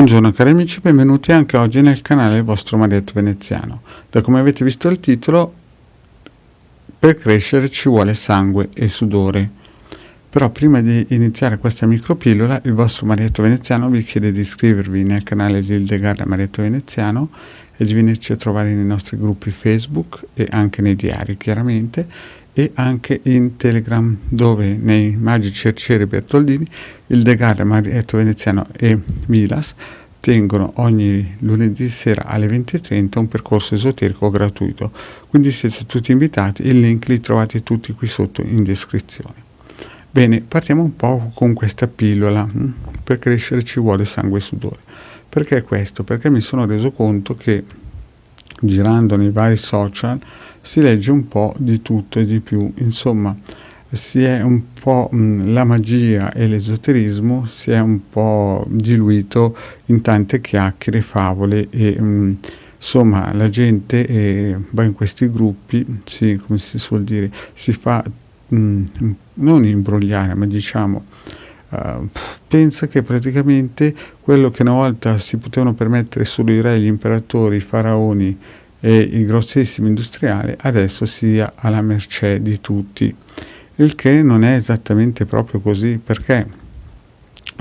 Buongiorno cari amici, benvenuti anche oggi nel canale del vostro Marietto Veneziano. Da come avete visto il titolo, per crescere ci vuole sangue e sudore. Però prima di iniziare questa micropillola, il vostro Marietto Veneziano vi chiede di iscrivervi nel canale di Hildegard Marietto Veneziano e di venirci a trovare nei nostri gruppi Facebook e anche nei diari chiaramente, e anche in Telegram, dove nei magici arcieri Bertoldini Hildegard Marietto Veneziano e Milas tengono ogni lunedì sera alle 20:30 un percorso esoterico gratuito, quindi siete tutti invitati. Il link li trovate tutti qui sotto in descrizione. Bene, partiamo un po' con questa pillola. Per crescere ci vuole sangue e sudore. Perché questo? Perché mi sono reso conto che girando nei vari social si legge un po' di tutto e di più, insomma si è un po' la magia e l'esoterismo si è un po' diluito in tante chiacchiere, favole e insomma la gente va in questi gruppi, come si suol dire, si fa non imbrogliare, ma diciamo pensa che praticamente quello che una volta si potevano permettere solo i re, gli imperatori, i faraoni e i grossissimi industriali, adesso sia alla mercé di tutti, il che non è esattamente proprio così, perché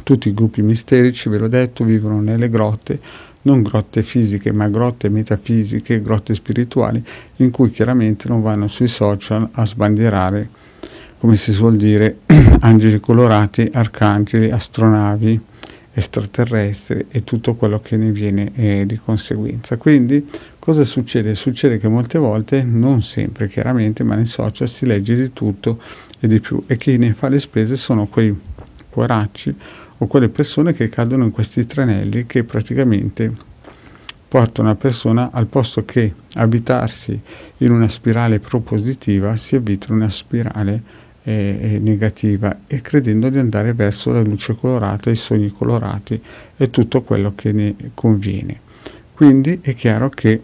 tutti i gruppi misterici, ve l'ho detto, vivono nelle grotte, non grotte fisiche ma grotte metafisiche, grotte spirituali, in cui chiaramente non vanno sui social a sbandierare, come si suol dire, angeli colorati, arcangeli, astronavi, extraterrestri e tutto quello che ne viene di conseguenza. Quindi cosa succede? Succede che molte volte, non sempre chiaramente, ma nei social si legge di tutto e di più, e chi ne fa le spese sono quei poracci o quelle persone che cadono in questi tranelli che praticamente portano una persona, al posto che abitarsi in una spirale propositiva, si abita in una spirale negativa, e credendo di andare verso la luce colorata, i sogni colorati e tutto quello che ne conviene. Quindi è chiaro che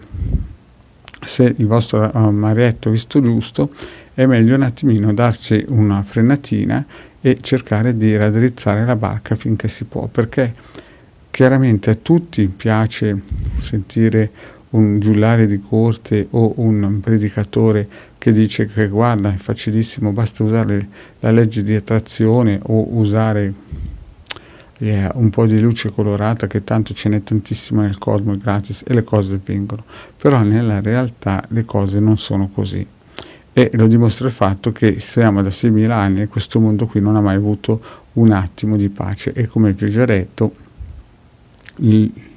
se il vostro marietto visto giusto, è meglio un attimino darci una frenatina e cercare di raddrizzare la barca finché si può, perché chiaramente a tutti piace sentire un giullare di corte o un predicatore che dice che guarda, è facilissimo, basta usare la legge di attrazione o usare un po' di luce colorata, che tanto ce n'è tantissimo nel cosmo, è gratis e le cose avvengono. Però nella realtà le cose non sono così, e lo dimostra il fatto che siamo da 6.000 anni e questo mondo qui non ha mai avuto un attimo di pace, e come vi ho già detto,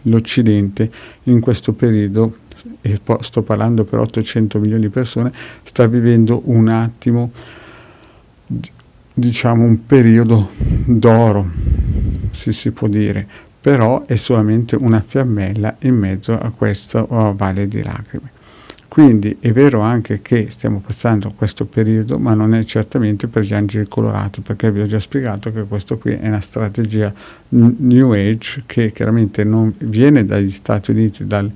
l'Occidente in questo periodo, e sto parlando per 800 milioni di persone, sta vivendo un attimo, diciamo un periodo d'oro, si può dire, però è solamente una fiammella in mezzo a questo vale di lacrime. Quindi è vero anche che stiamo passando questo periodo, ma non è certamente per gli angeli colorati, perché vi ho già spiegato che questo qui è una strategia New Age che chiaramente non viene dagli Stati Uniti, dal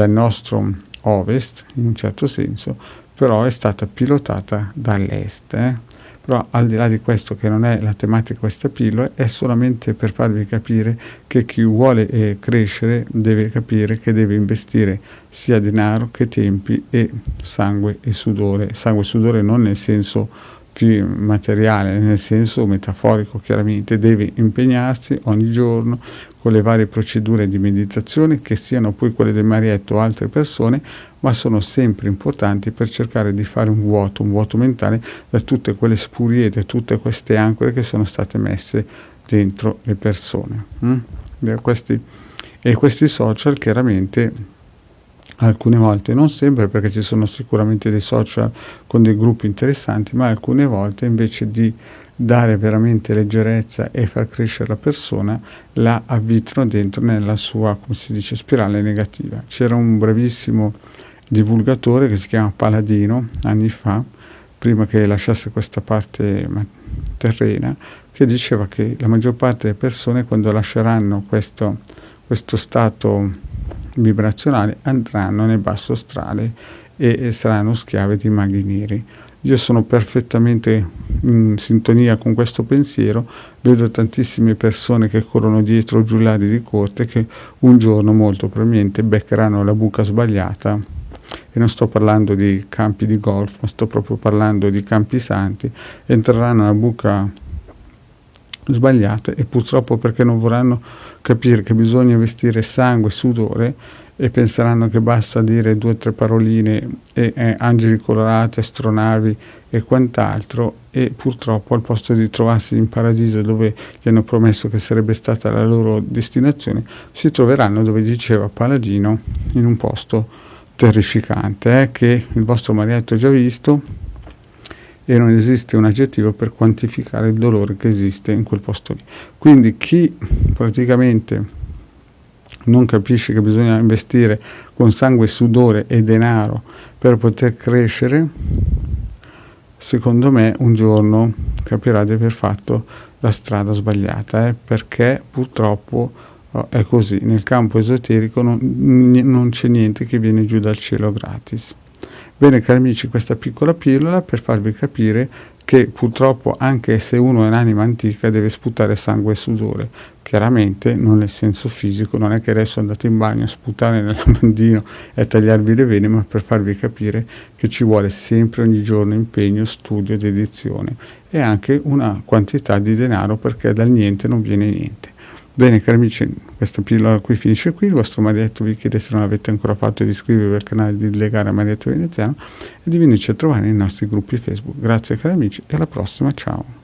nostro ovest, in un certo senso, però è stata pilotata dall'est. Però al di là di questo, che non è la tematica di questa pillola, è solamente per farvi capire che chi vuole crescere deve capire che deve investire sia denaro che tempi e sangue e sudore. Sangue e sudore non nel senso più materiale, nel senso metaforico chiaramente. Deve impegnarsi ogni giorno con le varie procedure di meditazione, che siano poi quelle del marietto o altre persone, ma sono sempre importanti per cercare di fare un vuoto mentale da tutte quelle spurie, da tutte queste ancore che sono state messe dentro le persone. Questi social chiaramente alcune volte, non sempre, perché ci sono sicuramente dei social con dei gruppi interessanti, ma alcune volte invece di dare veramente leggerezza e far crescere la persona, la avvitano dentro nella sua, come si dice, spirale negativa. C'era un bravissimo divulgatore che si chiama Paladino, anni fa, prima che lasciasse questa parte terrena, che diceva che la maggior parte delle persone, quando lasceranno questo stato vibrazionale, andranno nel basso astrale e saranno schiave di maghi neri. Io sono perfettamente in sintonia con questo pensiero, vedo tantissime persone che corrono dietro giullari di corte che un giorno molto probabilmente beccheranno la buca sbagliata, e non sto parlando di campi di golf, ma sto proprio parlando di campi santi, entreranno nella buca sbagliata, e purtroppo perché non vorranno capire che bisogna investire sangue e sudore, e penseranno che basta dire 2 o 3 paroline e angeli colorati, astronavi e quant'altro, e purtroppo al posto di trovarsi in paradiso dove gli hanno promesso che sarebbe stata la loro destinazione, si troveranno, dove diceva Paladino, in un posto terrificante, che il vostro marietto ha già visto, e non esiste un aggettivo per quantificare il dolore che esiste in quel posto lì. Quindi chi praticamente non capisce che bisogna investire con sangue, sudore e denaro per poter crescere, secondo me un giorno capirà di aver fatto la strada sbagliata, perché purtroppo è così. Nel campo esoterico non c'è niente che viene giù dal cielo gratis. Bene cari amici, questa piccola pillola per farvi capire che purtroppo, anche se uno è un'anima antica, deve sputare sangue e sudore. Chiaramente non nel senso fisico, non è che adesso andate in bagno a sputare nel lavandino e a tagliarvi le vene, ma per farvi capire che ci vuole sempre, ogni giorno, impegno, studio, dedizione e anche una quantità di denaro, perché dal niente non viene niente. Bene cari amici, questa pillola qui finisce qui. Il vostro Marietto vi chiede, se non l'avete ancora fatto, di iscrivervi al canale, di legare a Marietto Veneziano e di venirci a trovare nei nostri gruppi Facebook. Grazie cari amici e alla prossima, ciao.